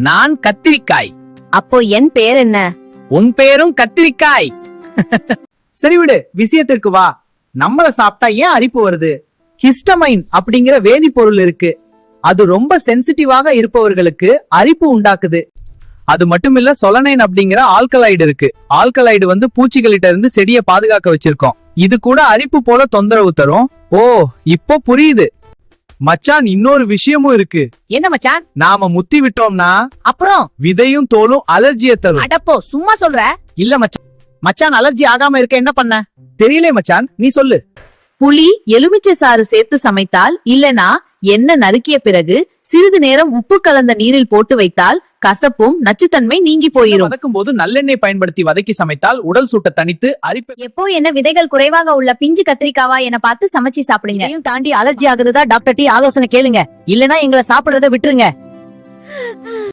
நான் கத்திரிக்காய். அப்போ என் பேர் என்ன? உன் பேரும் கத்திரிக்காய். சரி விடு, விஷயத்திற்கு வா. நம்மள சாப்பிட்டா ஏன் அரிப்பு வருது? ஹிஸ்டமைன் அப்படிங்கிற வேதிப்பொருள் இருக்கு. அது ரொம்ப சென்சிட்டிவாக இருப்பவர்களுக்கு அரிப்பு உண்டாக்குது. அது மட்டுமில்ல, சொலனைன் அப்படிங்கிற ஆல்கலைடு இருக்கு. ஆல்கலைடு வந்து பூச்சிகளிட்ட இருந்து செடியை பாதுகாக்க வச்சிருக்கோம். இது கூட அரிப்பு போல தொந்தரவு தரும். ஓ, இப்போ புரியுது மச்சான். இன்னொரு விஷயமும் இருக்கு. என்ன மச்சான்? நாம முத்தி விட்டோம்னா அப்புறம் விதையும் தோலும் அலர்ஜியை தரும். அடப்போ, சும்மா சொல்ற? இல்ல மச்சான். மச்சான், அலர்ஜி ஆகாம இருக்க என்ன பண்ண? தெரியல மச்சான், நீ சொல்லு. புளி, எலுமிச்சை சாறு சேர்த்து சமைத்தால், இல்லனா எண்ணெய் நறுக்கிய பிறகு சிறிது நேரம் உப்பு கலந்த நீரில் போட்டு வைத்தால் கசப்பும் நச்சுத்தன்மை நீங்கி போயிரும். வதக்கும் போது நல்லெண்ணெய் பயன்படுத்தி வதக்கி சமைத்தால் உடல் சூட்டை தணித்து அரிப்பு. எப்போ என்ன விதைகள் குறைவாக உள்ள பிஞ்சு கத்திரிக்காவா என பார்த்து சமைச்சு சாப்பிடுங்க. இதையும் தாண்டி அலர்ஜி ஆகுதுதா டாக்டர் டி ஆலோசனை கேளுங்க. இல்லனா எங்களை சாப்பிடுறத விட்டுருங்க.